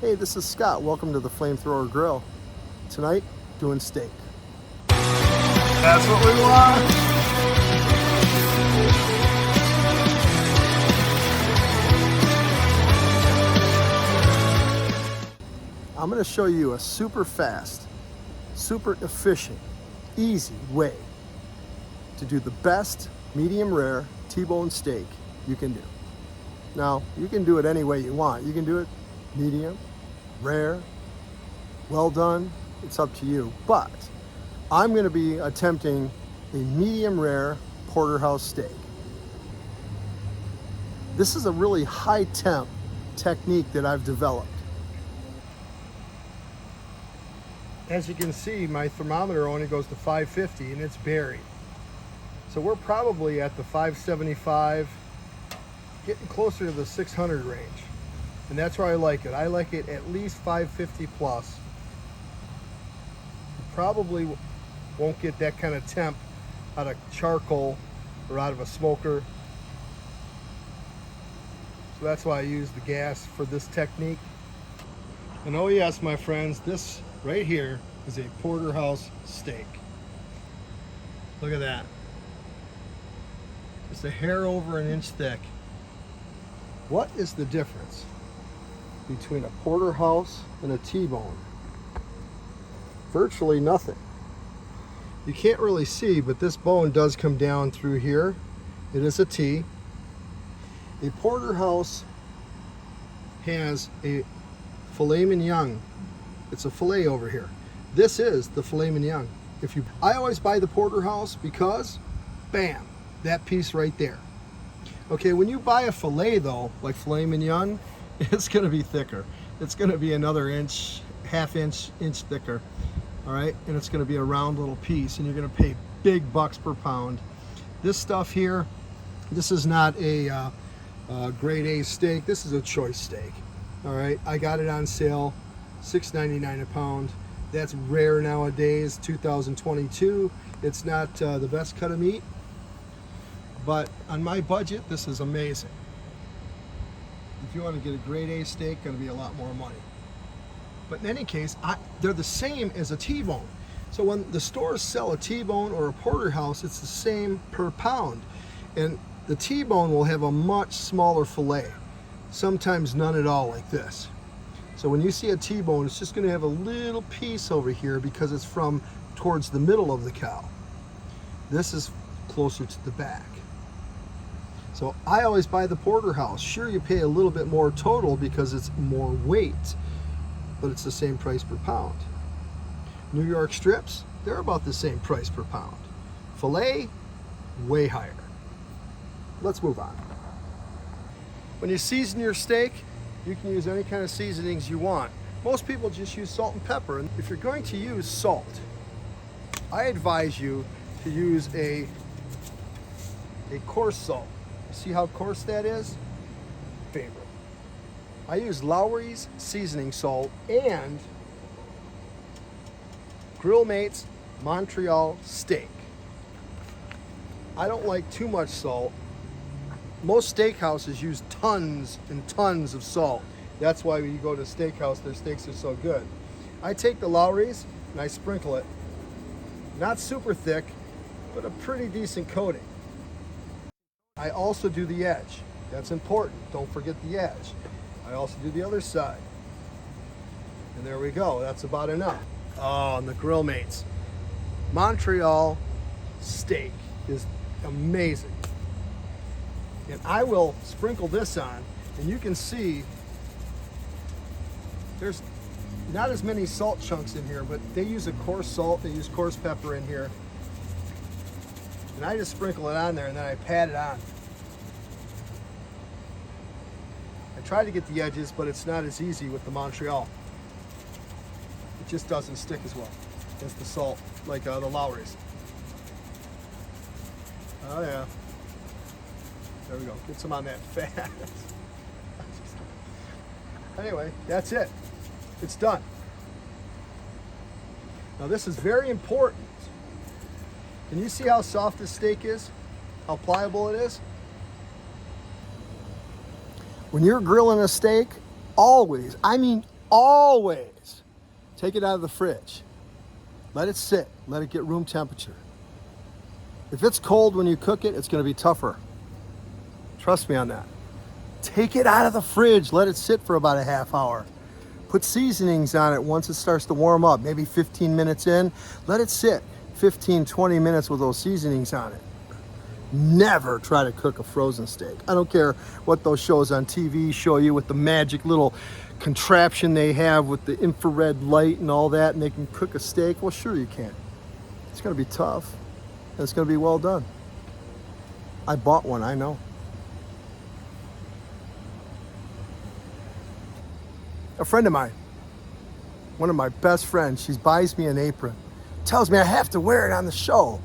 Hey, this is Scott. Welcome to the Flamethrower Grill. Tonight, doing steak. That's what we want. I'm going to show you a super fast, super efficient, easy way to do the best medium rare T-bone steak you can do. Now, you can do it any way you want. You can do it medium, rare, well done, it's up to you. But I'm going to be attempting a medium rare porterhouse steak. This is a really high temp technique that I've developed. As you can see, my thermometer only goes to 550 and it's buried. So we're probably at the 575, getting closer to the 600 range. And that's where I like it. I like it at least 550 plus. You probably won't get that kind of temp out of charcoal or out of a smoker. So that's why I use the gas for this technique. And oh yes, my friends, this right here is a porterhouse steak. Look at that. Just a hair over an inch thick. What is the difference between a porterhouse and a T-bone? Virtually nothing. You can't really see, but this bone does come down through here. It is a T. A porterhouse has a filet mignon. It's a filet over here. This is the filet mignon. I always buy the porterhouse because, bam, that piece right there. Okay, when you buy a filet though, like filet mignon, it's gonna be thicker. It's gonna be another inch, half inch thicker. All right, and it's gonna be a round little piece, and you're gonna pay big bucks per pound. This stuff here, this is not a grade A steak. This is a choice steak. All right, I got it on sale, $6.99 a pound. That's rare nowadays, 2022. It's not the best cut of meat, but on my budget, this is amazing. If you want to get a grade A steak, gonna be a lot more money. But in any case, they're the same as a T-bone. So when the stores sell a T-bone or a porterhouse, it's the same per pound. And the T-bone will have a much smaller fillet, sometimes none at all like this. So when you see a T-bone, it's just gonna have a little piece over here because it's from towards the middle of the cow. This is closer to the back. So I always buy the porterhouse. Sure, you pay a little bit more total because it's more weight, but it's the same price per pound. New York strips, they're about the same price per pound. Filet, way higher. Let's move on. When you season your steak, you can use any kind of seasonings you want. Most people just use salt and pepper. And if you're going to use salt, I advise you to use a coarse salt. See how coarse that is? Favorite. I use Lowry's seasoning salt and Grill Mates Montreal steak. I don't like too much salt. Most steakhouses use tons and tons of salt. That's why when you go to a steakhouse, their steaks are so good. I take the Lowry's and I sprinkle it. Not super thick, but a pretty decent coating. I also do the edge. That's important. Don't forget the edge. I also do the other side. And there we go. That's about enough. Oh, and the Grill Mates Montreal steak is amazing. And I will sprinkle this on, and you can see there's not as many salt chunks in here, but they use a coarse salt, they use coarse pepper in here. And I just sprinkle it on there and then I pat it on. I try to get the edges, but it's not as easy with the Montreal. It just doesn't stick as well as the salt, like the Lowry's. Oh yeah. There we go. Get some on that fat. Anyway, that's it. It's done. Now this is very important. Can you see how soft this steak is? How pliable it is? When you're grilling a steak, always, I mean always take it out of the fridge. Let it sit. Let it get room temperature. If it's cold when you cook it, it's going to be tougher. Trust me on that. Take it out of the fridge. Let it sit for about a half hour. Put seasonings on it once it starts to warm up, maybe 15 minutes in. Let it sit 15, 20 minutes with those seasonings on it. Never try to cook a frozen steak. I don't care what those shows on TV show you with the magic little contraption they have with the infrared light and all that, and they can cook a steak. Well, sure you can. It's going to be tough, and it's going to be well done. I bought one, I know. A friend of mine, one of my best friends, she buys me an apron, tells me I have to wear it on the show.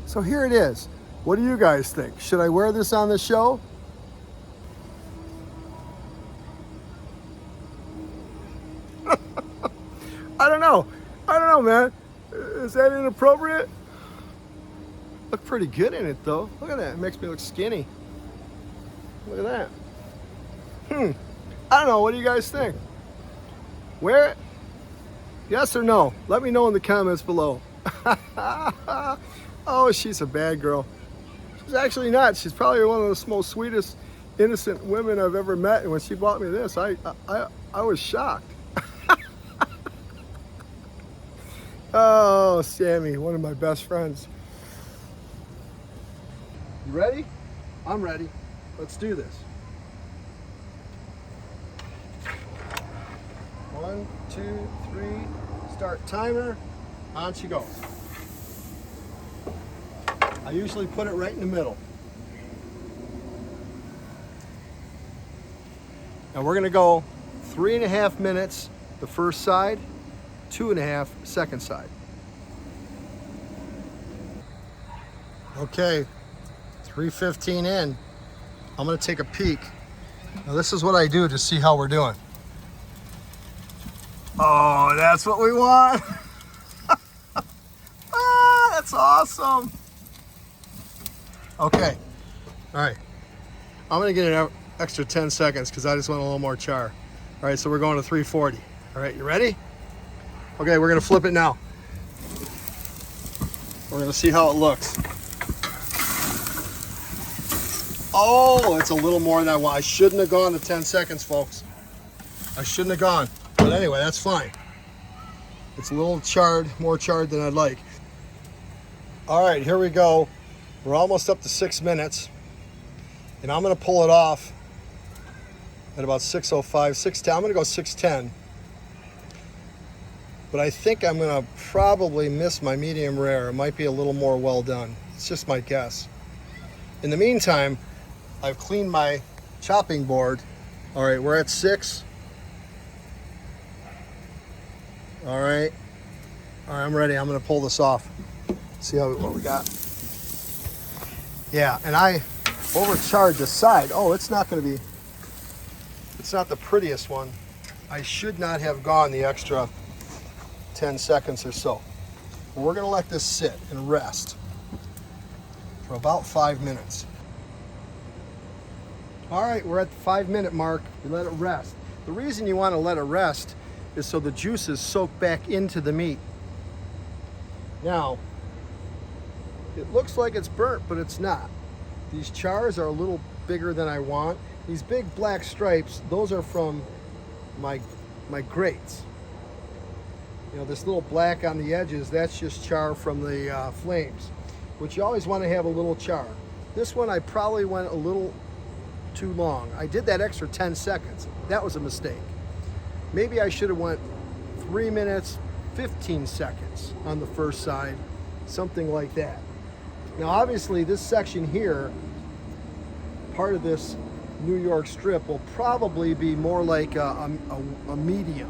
So here it is. What do you guys think? Should I wear this on the show? I don't know. Man. Is that inappropriate? Look pretty good in it though. Look at that. It makes me look skinny. Look at that. I don't know. What do you guys think? Wear it? Yes or no? Let me know in the comments below. Oh, she's a bad girl. She's actually not. She's probably one of the most sweetest, innocent women I've ever met. And when she bought me this, I was shocked. Oh, Sammy, one of my best friends. You ready? I'm ready. Let's do this. 1, 2, 3, start timer, on she goes. I usually put it right in the middle. And we're gonna go 3.5 minutes the first side, 2.5 second side. Okay, 3:15 in. I'm gonna take a peek. Now this is what I do to see how we're doing. Oh, that's what we want. Ah, that's awesome. Okay, all right. I'm gonna get an extra 10 seconds because I just want a little more char. All right, so we're going to 340. All right, you ready? Okay, we're gonna flip it now. We're gonna see how it looks. Oh, it's a little more than I want. I shouldn't have gone to 10 seconds, folks. I shouldn't have gone. But anyway, that's fine. It's a little charred, more charred than I'd like. All right, here we go. We're almost up to 6 minutes. And I'm gonna pull it off at about 6:05, 6:10. I'm gonna go 6:10. But I think I'm gonna probably miss my medium rare. It might be a little more well done. It's just my guess. In the meantime, I've cleaned my chopping board. All right, we're at 6. All right, I'm ready. I'm gonna pull this off. See what we got. Yeah, and I overcharged the side. Oh, it's not the prettiest one. I should not have gone the extra 10 seconds or so. But we're gonna let this sit and rest for about 5 minutes. All right, we're at the 5-minute mark. You let it rest. The reason you want to let it rest is so the juices soak back into the meat. Now, it looks like it's burnt, but it's not. These chars are a little bigger than I want. These big black stripes, those are from my grates. You know, this little black on the edges, that's just char from the flames, which you always want to have a little char. This one I probably went a little too long. I did that extra 10 seconds. That was a mistake. Maybe I should have went 3 minutes, 15 seconds on the first side, something like that. Now, obviously, this section here, part of this New York strip, will probably be more like a medium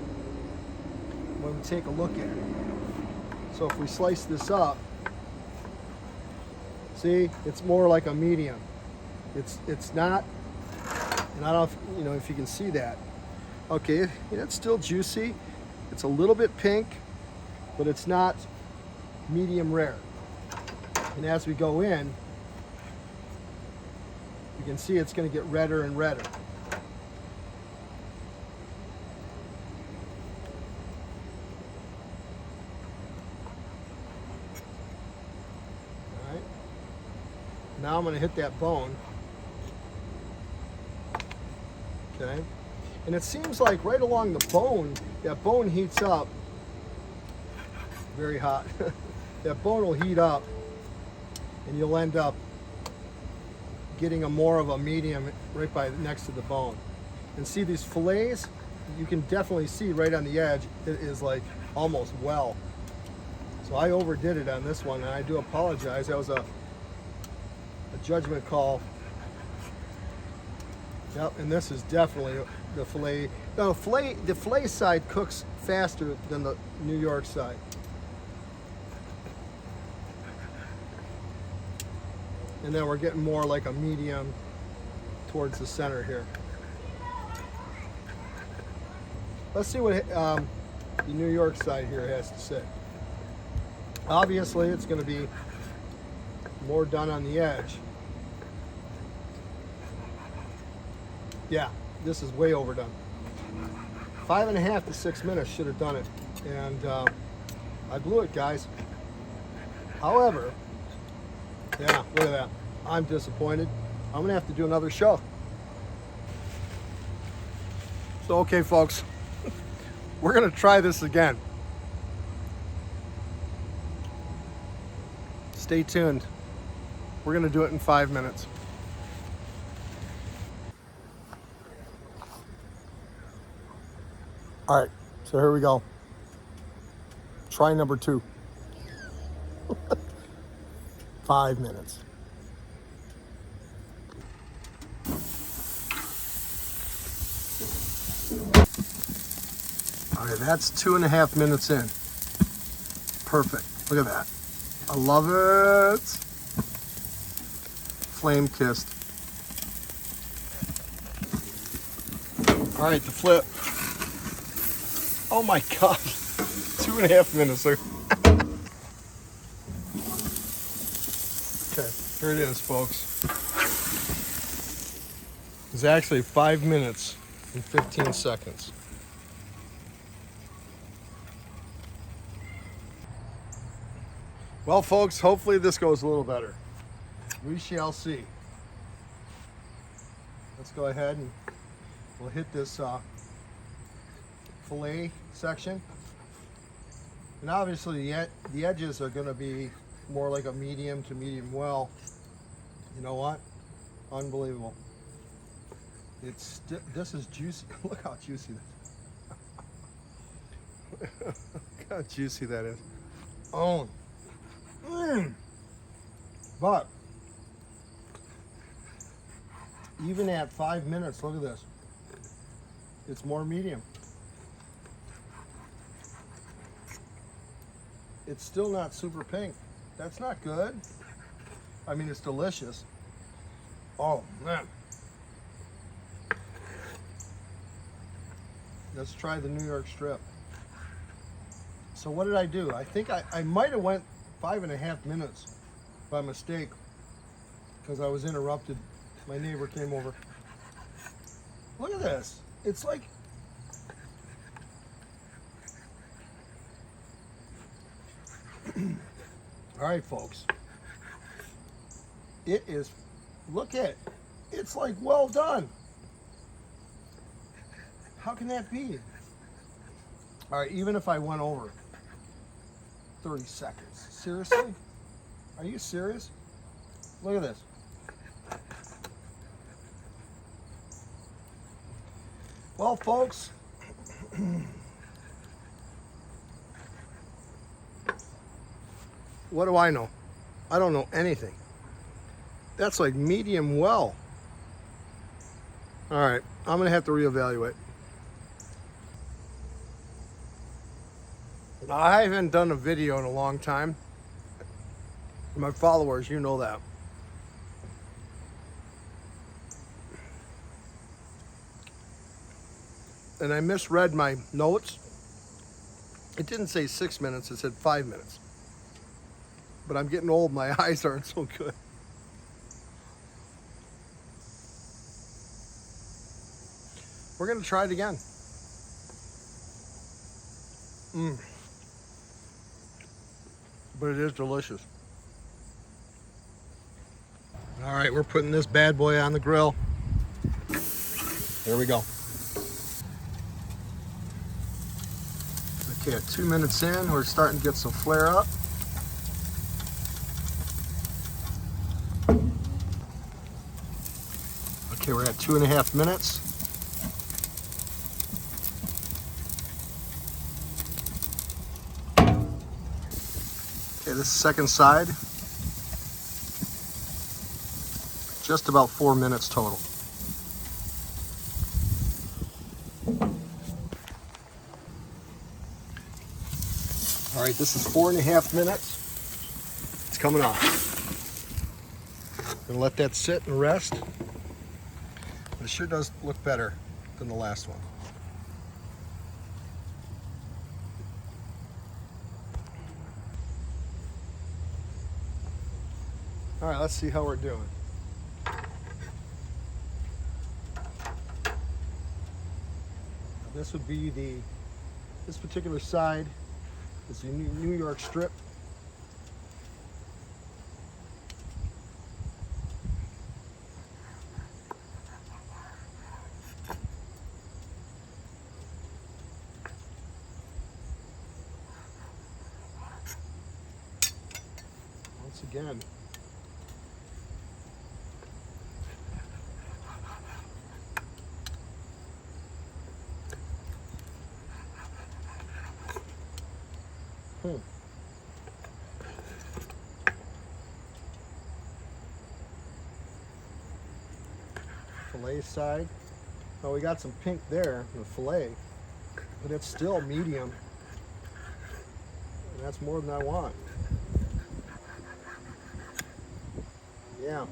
when we take a look at it. So if we slice this up, see, it's more like a medium. It's not, and I don't know if you can see that. Okay, it's still juicy. It's a little bit pink, but it's not medium rare. And as we go in, you can see it's going to get redder and redder. Now I'm going to hit that bone. Okay. And it seems like right along the bone, that bone heats up. Very hot. That bone will heat up and you'll end up getting a more of a medium right by next to the bone. And see these fillets, you can definitely see right on the edge, it is like almost well. So I overdid it on this one, and I do apologize. That was a judgment call. Yep, and this is definitely the fillet. Now the fillet side cooks faster than the New York side. And then we're getting more like a medium towards the center here. Let's see what the New York side here has to say. Obviously, it's going to be more done on the edge. Yeah, this is way overdone. 5.5 to 6 minutes should have done it. And I blew it, guys. However, yeah, look at that. I'm disappointed. I'm going to have to do another show. So, okay, folks. We're going to try this again. Stay tuned. We're going to do it in 5 minutes. All right, so here we go. Try number 2. 5 minutes. All right, that's 2.5 minutes in. Perfect. Look at that. I love it. Flame kissed. All right, the flip. Oh my God. 2.5 minutes. Okay, here it is, folks. It's actually 5 minutes and 15 seconds. Well, folks, hopefully this goes a little better. We shall see. Let's go ahead and we'll hit this fillet section. And obviously the edges are going to be more like a medium to medium well. You know what? Unbelievable. This is juicy. Look how juicy that is. Look how juicy that is. Oh. But even at 5 minutes, look at this. It's more medium. It's still not super pink. That's not good. I mean, it's delicious. Oh, man. Let's try the New York strip. So what did I do? I think I might have went 5.5 minutes by mistake because I was interrupted. My neighbor came over. Look at this. It's like, all right, folks. It is, look at it. It's like well done. How can that be? All right, even if I went over 30 seconds. Seriously? Are you serious? Look at this. Well, folks, what do I know? I don't know anything. That's like medium well. All right, I'm gonna have to reevaluate. Now, I haven't done a video in a long time. My followers, you know that. And I misread my notes. It didn't say 6 minutes, it said 5 minutes. But I'm getting old, my eyes aren't so good. We're gonna try it again. But it is delicious. All right, we're putting this bad boy on the grill. There we go. Okay, at 2 minutes in, we're starting to get some flare up. Okay, we're at 2.5 minutes. Okay, this second side, just about 4 minutes total. All right, this is 4.5 minutes. It's coming off. Gonna let that sit and rest. It sure does look better than the last one. All right, let's see how we're doing. This would be this particular side is the New York strip. Once again, fillet side. Oh, we got some pink there, the fillet, but it's still medium. And that's more than I want. Yeah,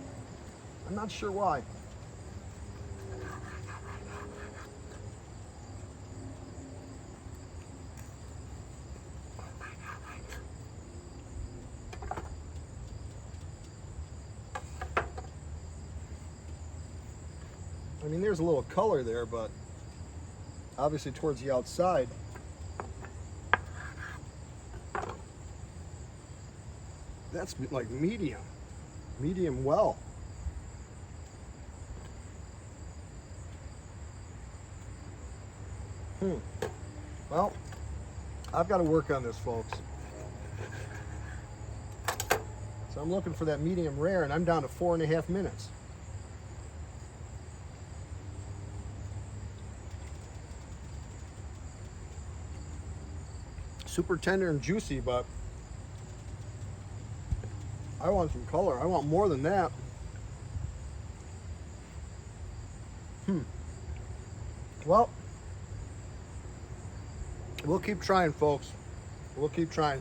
I'm not sure why. I mean, there's a little color there, but obviously towards the outside, that's like medium well. Well, I've got to work on this, folks. So I'm looking for that medium rare, and I'm down to 4.5 minutes. Super tender and juicy, but I want some color. I want more than that. Well, we'll keep trying, folks. We'll keep trying.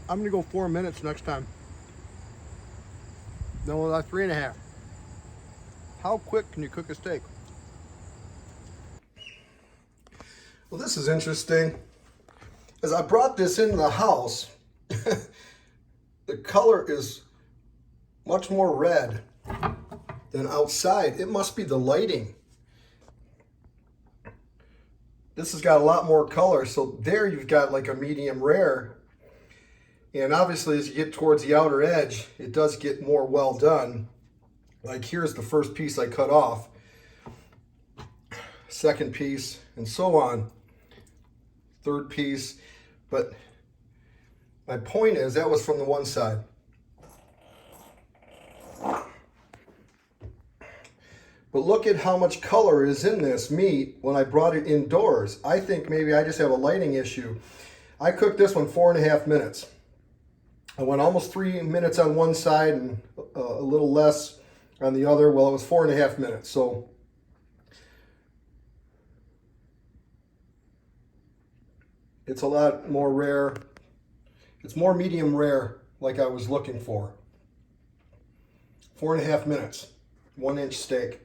I'm gonna go 4 minutes next time. No, 3.5. How quick can you cook a steak? Well, this is interesting. As I brought this into the house, the color is much more red than outside. It must be the lighting. This has got a lot more color. So there you've got like a medium rare. And obviously as you get towards the outer edge, it does get more well done. Like here's the first piece I cut off, second piece, and so on. Third piece. But my point is that was from the one side. But look at how much color is in this meat when I brought it indoors. I think maybe I just have a lighting issue. I cooked this one 4.5 minutes. I went almost 3 minutes on one side and a little less on the other. Well, it was 4.5 minutes. So it's a lot more rare. It's more medium rare like I was looking for. 4.5 minutes, 1-inch steak.